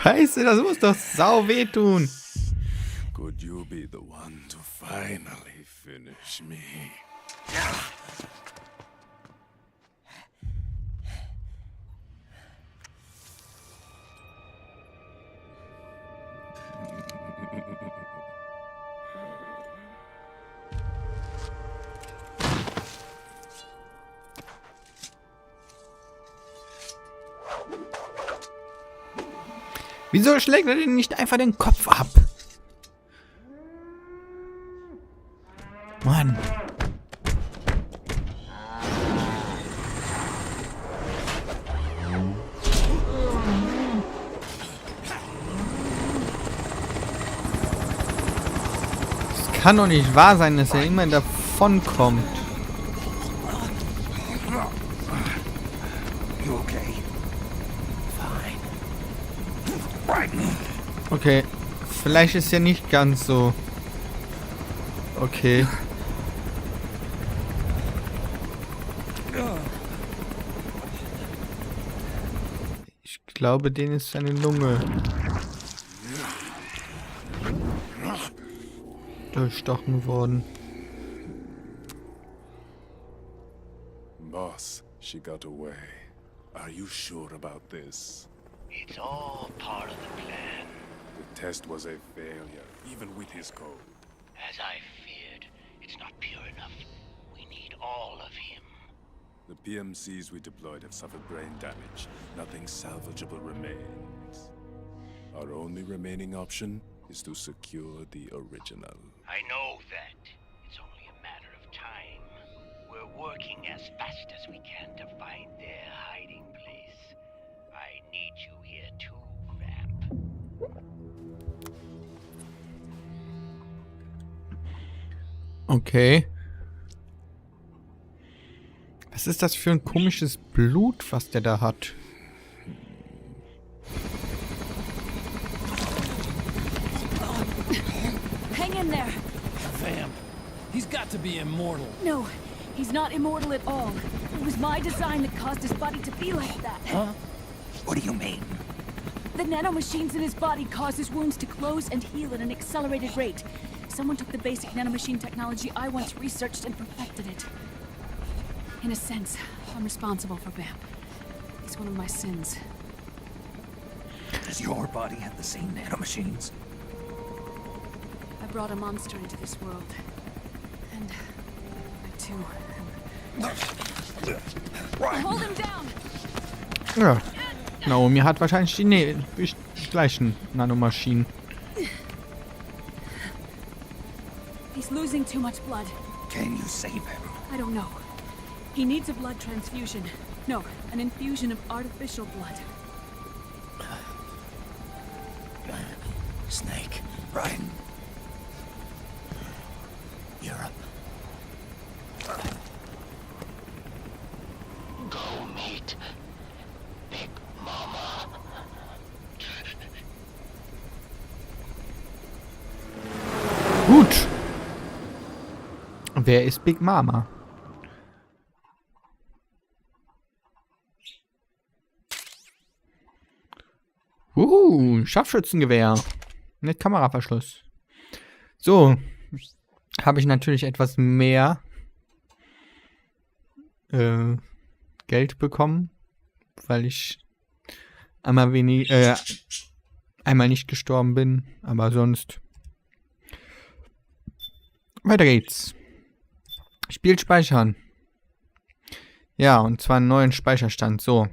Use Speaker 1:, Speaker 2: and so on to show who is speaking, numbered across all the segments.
Speaker 1: Scheiße, das muss doch sau wehtun.
Speaker 2: Could you be the one to finally finish me?
Speaker 1: Wieso schlägt er denn nicht einfach den Kopf ab? Mann. Es kann doch nicht wahr sein, dass er immer davon kommt. Okay, vielleicht ist ja nicht ganz so. Okay. Ich glaube, denen ist seine Lunge durchstochen worden.
Speaker 2: Boss, she got away. Are you sure about this?
Speaker 3: It's all part of the plan.
Speaker 2: The test was a failure, even with his code.
Speaker 3: As I feared, it's not pure enough. We need all of him.
Speaker 2: The PMCs we deployed have suffered brain damage. Nothing salvageable remains. Our only remaining option is to secure the original.
Speaker 3: I know that. It's only a matter of time. We're working as fast as we can to find their hiding place. I need you here too, Vamp.
Speaker 1: Okay. Was ist das für ein komisches Blut, was der da hat?
Speaker 4: Hang in there.
Speaker 5: Vamp. He's got to be immortal.
Speaker 4: No, he's not immortal at all. It was my design that caused his body to be like that.
Speaker 5: Huh?
Speaker 3: What do you mean?
Speaker 4: The nanomachines in his body cause his wounds to close and heal at an accelerated rate. Someone took the basic nanomachine technology I once researched and perfected it. In a sense, I'm responsible for Vamp. It's one of my sins.
Speaker 3: Does your body have the same nanomachines?
Speaker 4: I brought a monster into this world. And I too am... Hold him down!
Speaker 1: Ja. Naomi hat wahrscheinlich die gleichen Nanomaschinen.
Speaker 4: He's losing too much blood.
Speaker 3: Can you save him?
Speaker 4: I don't know. He needs a blood transfusion. No, an infusion of artificial blood.
Speaker 3: Snake, right? Europe. Go meet Big Mama.
Speaker 1: Gut. Wer ist Big Mama? Scharfschützengewehr. Mit Kameraverschluss. So. Habe ich natürlich etwas mehr Geld bekommen, weil ich einmal nicht gestorben bin, aber sonst. Weiter geht's. Spiel speichern. Ja, und zwar einen neuen Speicherstand. So.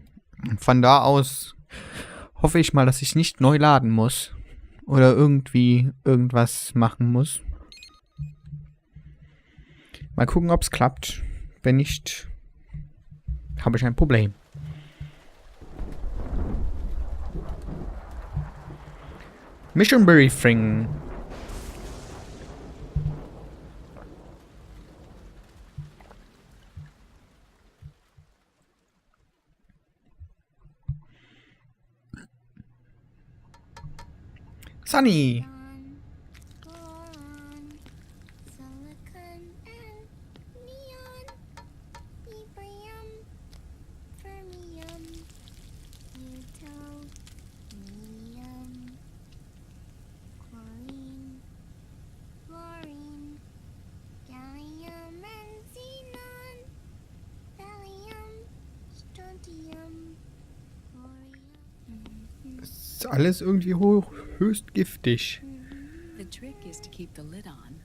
Speaker 1: Von da aus hoffe ich mal, dass ich nicht neu laden muss. Oder irgendwie irgendwas machen muss. Mal gucken, ob es klappt. Wenn nicht, habe ich ein Problem. Mission Briefing. Sunny. Ist alles irgendwie höchst giftig.
Speaker 4: The trick is to keep the lid on.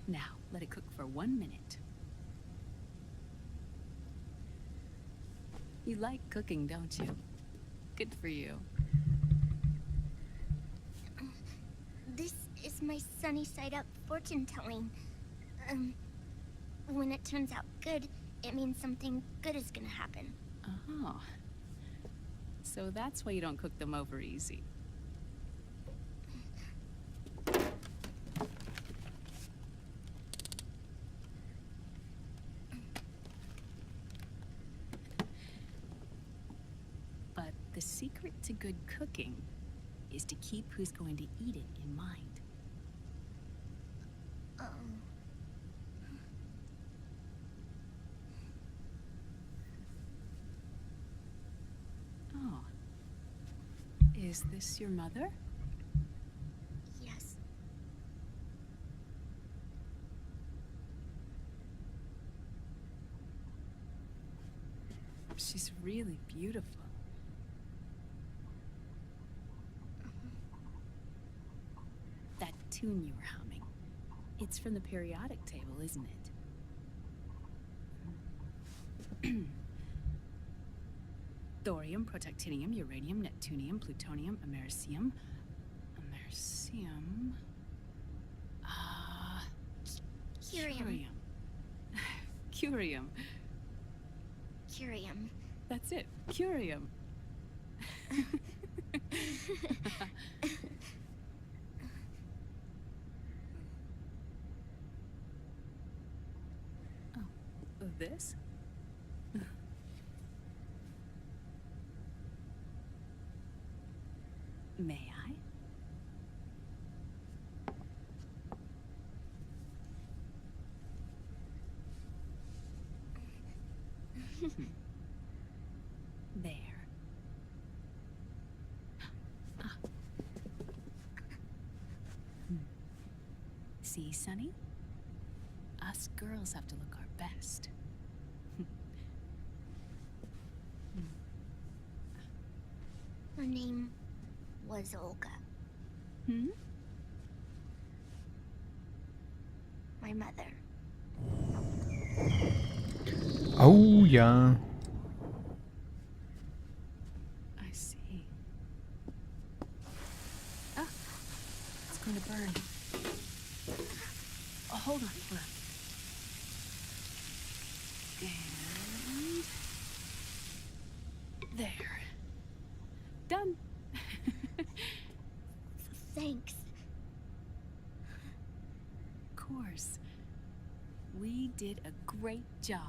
Speaker 4: Now, let it cook for 1 minute. You like cooking, don't you? Good for you.
Speaker 6: This is my sunny side up fortune telling. When it turns out good, it means something good is gonna happen.
Speaker 4: Oh. So that's why you don't cook them over easy. But the secret to good cooking is to keep who's going to eat it in mind. Oh. Is this your mother?
Speaker 6: Yes.
Speaker 4: She's really beautiful. That tune you were humming, it's from the periodic table, isn't it? Thorium, protactinium, uranium, neptunium, plutonium, americium.
Speaker 6: Curium.
Speaker 4: Curium.
Speaker 6: Curium.
Speaker 4: That's it. Curium. Oh, this? May I? There. See, Sonny? Us girls have to look our best.
Speaker 6: Her name was Olga.
Speaker 4: Hmm?
Speaker 6: My mother.
Speaker 1: Oh ja.
Speaker 4: I see. Ah, it's going to burn. Oh, hold on. And there. Done.
Speaker 6: Thanks.
Speaker 4: Of course. We did a great job.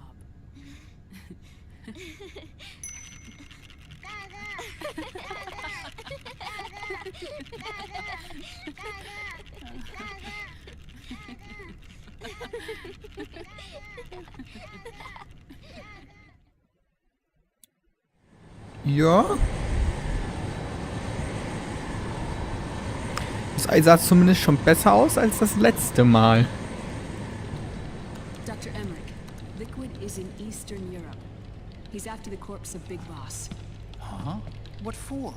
Speaker 1: Ja. Das Ei sah zumindest schon besser aus als das letzte Mal.
Speaker 4: Dr. Emmerich, Liquid is in Eastern Europe. He's after the corpse of Big Boss.
Speaker 5: Huh? What for?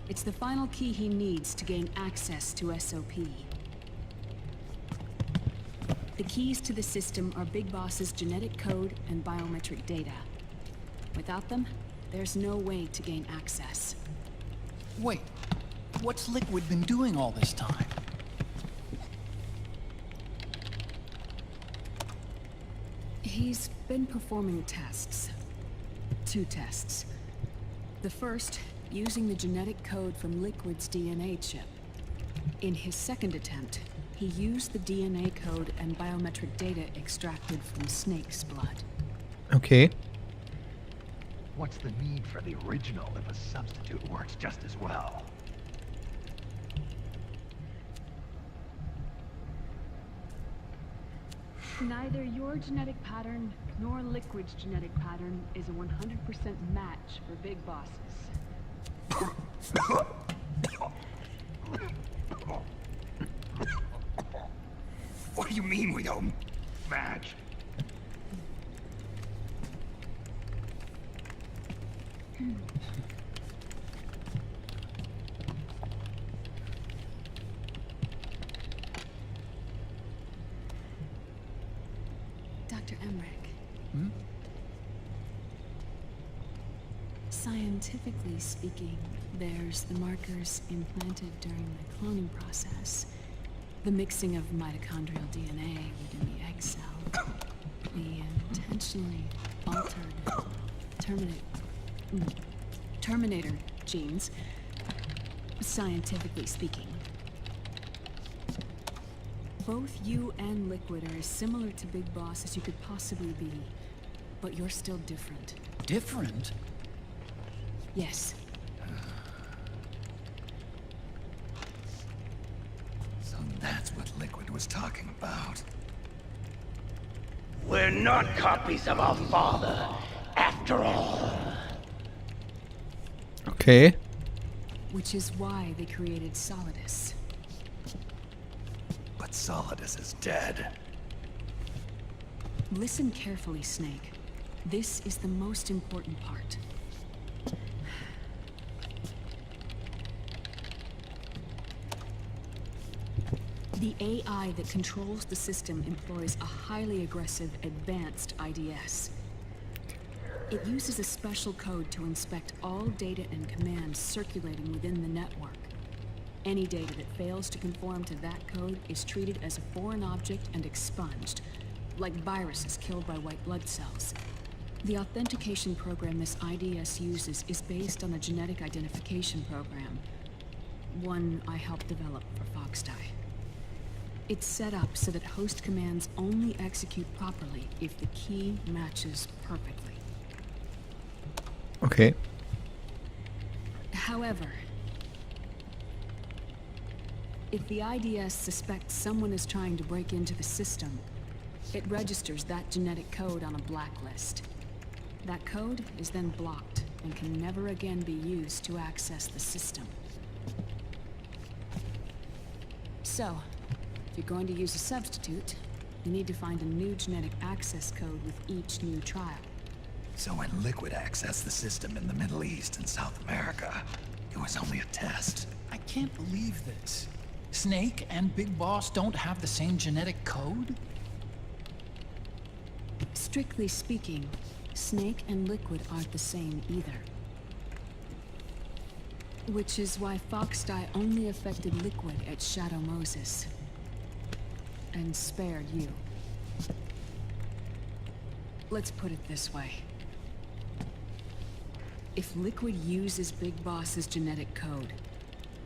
Speaker 4: It's the final key he needs to gain access to SOP. The keys to the system are Big Boss's genetic code and biometric data. Without them, there's no way to gain access.
Speaker 5: Wait, what's Liquid been doing all this time?
Speaker 4: He's been performing tests. 2 tests. The first, using the genetic code from Liquid's DNA chip. In his second attempt, he used the DNA code and biometric data extracted from Snake's blood.
Speaker 1: Okay.
Speaker 7: What's the need for the original if a substitute works just as well?
Speaker 4: Neither your genetic pattern nor Liquid's genetic pattern is a 100% match for Big Bosses.
Speaker 7: What do you mean we don't match?
Speaker 4: Dr. Emmerich. Scientifically speaking, there's the markers implanted during the cloning process. The mixing of mitochondrial DNA within the egg cell. The intentionally altered Terminator genes. Scientifically speaking. Both you and Liquid are as similar to Big Boss as you could possibly be. But you're still different.
Speaker 5: Different?
Speaker 4: Yes.
Speaker 7: So that's what Liquid was talking about.
Speaker 3: We're not copies of our father, after all.
Speaker 1: Okay.
Speaker 4: Which is why they created Solidus.
Speaker 7: But Solidus is dead.
Speaker 4: Listen carefully, Snake. This is the most important part. The AI that controls the system employs a highly aggressive, advanced IDS. It uses a special code to inspect all data and commands circulating within the network. Any data that fails to conform to that code is treated as a foreign object and expunged, like viruses killed by white blood cells. The authentication program this IDS uses is based on a genetic identification program, one I helped develop for Foxdie. It's set up so that host commands only execute properly if the key matches perfectly.
Speaker 1: Okay.
Speaker 4: However, if the IDS suspects someone is trying to break into the system, it registers that genetic code on a blacklist. That code is then blocked and can never again be used to access the system. So, if you're going to use a substitute, you need to find a new genetic access code with each new trial.
Speaker 7: So when Liquid accessed the system in the Middle East and South America, it was only a test.
Speaker 5: I can't believe this. Snake and Big Boss don't have the same genetic code?
Speaker 4: Strictly speaking, Snake and Liquid aren't the same either. Which is why Foxdie only affected Liquid at Shadow Moses. And spared you. Let's put it this way. If Liquid uses Big Boss's genetic code,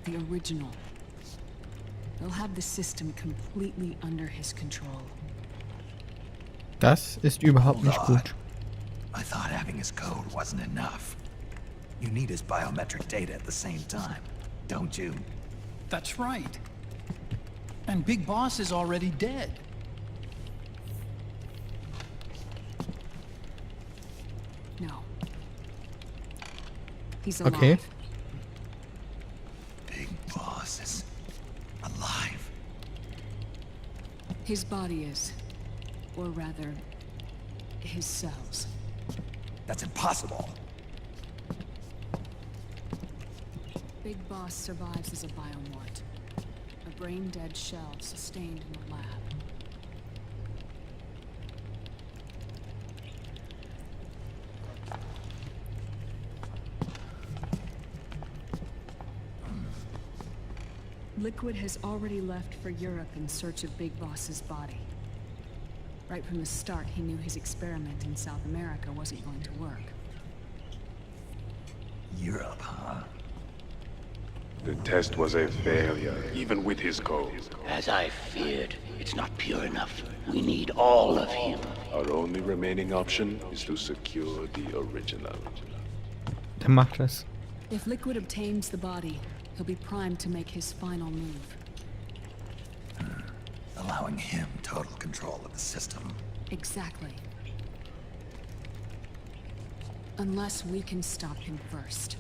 Speaker 4: the original, he'll have the system completely under his control.
Speaker 1: Das ist überhaupt nicht gut.
Speaker 7: I thought having his code wasn't enough. You need his biometric data at the same time, don't you?
Speaker 5: That's right. And Big Boss is already dead.
Speaker 4: No. He's alive.
Speaker 1: Okay.
Speaker 7: Big Boss is alive.
Speaker 4: His body is. Or rather, his cells.
Speaker 7: That's impossible.
Speaker 4: Big Boss survives as a biomort. A brain-dead shell sustained in the lab. Liquid has already left for Europe in search of Big Boss's body. Right from the start, he knew his experiment in South America wasn't going to work.
Speaker 7: Europe, huh?
Speaker 2: The test was a failure, even with his code.
Speaker 3: As I feared, it's not pure enough. We need all of him.
Speaker 2: Our only remaining option is to secure the original.
Speaker 1: Der macht es.
Speaker 4: If Liquid obtains the body, he'll be primed to make his final move.
Speaker 7: Allowing him total control of the system.
Speaker 4: Exactly. Unless we can stop him first.